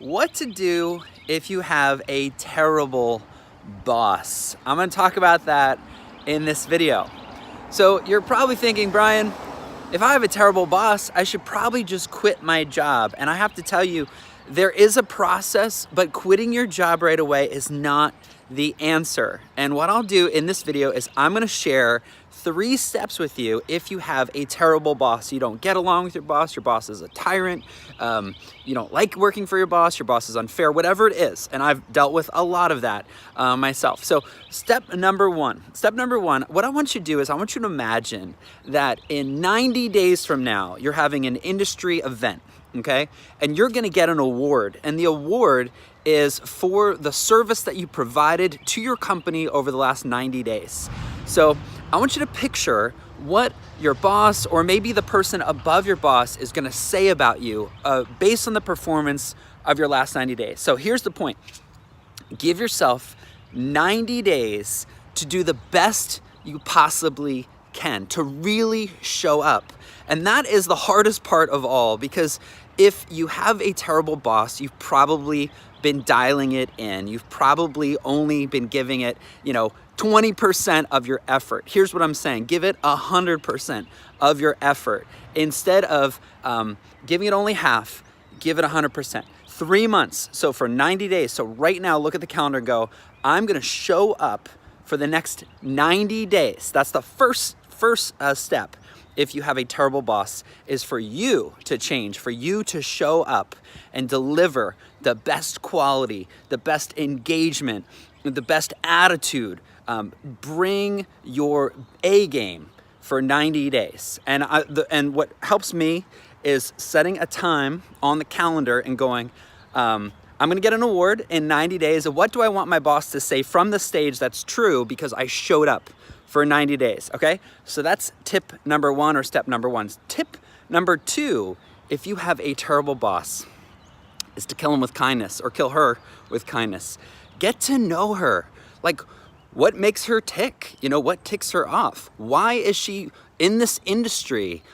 What to do if you have a terrible boss. I'm going to talk about that in this video. So you're probably thinking, Brian, if I have a terrible boss, I should probably just quit my job. And I have to tell you, there is a process, but quitting your job right away is not the answer. And what I'll do in this video is I'm going to share 3 steps with you if you have a terrible boss. You don't get along with your boss is a tyrant, you don't like working for your boss is unfair, whatever it is. And I've dealt with a lot of that myself. So step number one, what I want you to do is I want you to imagine that in 90 days from now, you're having an industry event, okay? And you're gonna get an award, and the award is for the service that you provided to your company over the last 90 days. So I want you to picture what your boss or maybe the person above your boss is gonna say about you based on the performance of your last 90 days. So here's the point. Give yourself 90 days to do the best you possibly can, to really show up. And that is the hardest part of all, because if you have a terrible boss, you've probably been dialing it in. You've probably only been giving it, 20% of your effort. Here's what I'm saying. Give it 100% of your effort. Instead of giving it only half, give it 100%. 3 months, so for 90 days. So right now, look at the calendar and go, I'm gonna show up for the next 90 days. That's the first step. If you have a terrible boss, is for you to change, for you to show up and deliver the best quality, the best engagement, the best attitude. Bring your A game for 90 days. And what helps me is setting a time on the calendar and going, I'm gonna get an award in 90 days. And what do I want my boss to say from the stage that's true because I showed up for 90 days, okay? So that's tip number 1 or step number 1. Tip number 2, if you have a terrible boss, is to kill him with kindness or kill her with kindness. Get to know her. Like, what makes her tick? What ticks her off? Why is she in this industry?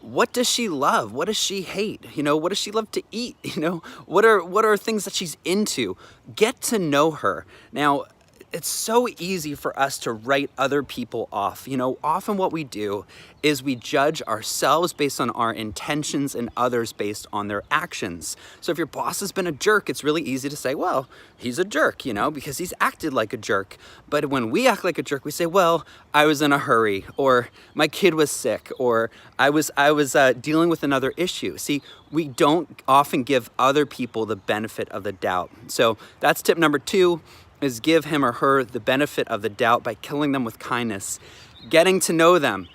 What does she love? What does she hate? What does she love to eat? What are things that she's into? Get to know her. Now, it's so easy for us to write other people off. Often what we do is we judge ourselves based on our intentions and others based on their actions. So if your boss has been a jerk, it's really easy to say, well, he's a jerk, because he's acted like a jerk. But when we act like a jerk, we say, well, I was in a hurry, or my kid was sick, or I was dealing with another issue. See, we don't often give other people the benefit of the doubt. So that's tip number 2. Is give him or her the benefit of the doubt by killing them with kindness, getting to know them,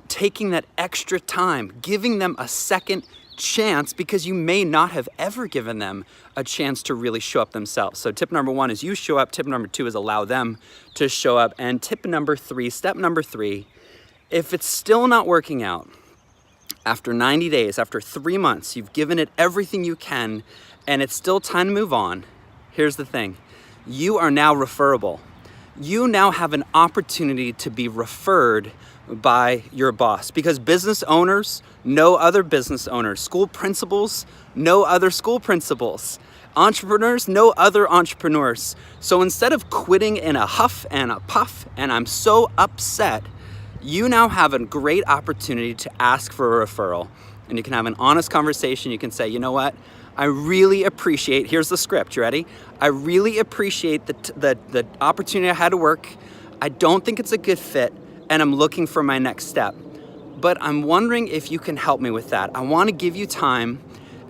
taking that extra time, giving them a second chance because you may not have ever given them a chance to really show up themselves. So tip number 1 is you show up. Tip number 2 is allow them to show up. And step number 3, if it's still not working out, after 90 days, after 3 months, you've given it everything you can, and it's still time to move on. Here's the thing, you are now referable. You now have an opportunity to be referred by your boss because business owners know other business owners. School principals know other school principals. Entrepreneurs know other entrepreneurs. So instead of quitting in a huff and a puff, and I'm so upset, you now have a great opportunity to ask for a referral. And you can have an honest conversation. You can say, you know what? I really appreciate, here's the script, you ready? I really appreciate the opportunity I had to work. I don't think it's a good fit, and I'm looking for my next step. But I'm wondering if you can help me with that. I want to give you time,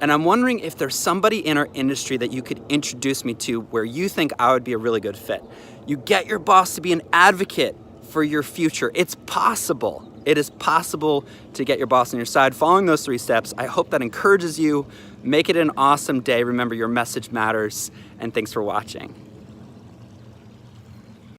and I'm wondering if there's somebody in our industry that you could introduce me to where you think I would be a really good fit. You get your boss to be an advocate for your future. It's possible. It is possible to get your boss on your side. Following those 3 steps, I hope that encourages you. Make it an awesome day. Remember, your message matters, and thanks for watching.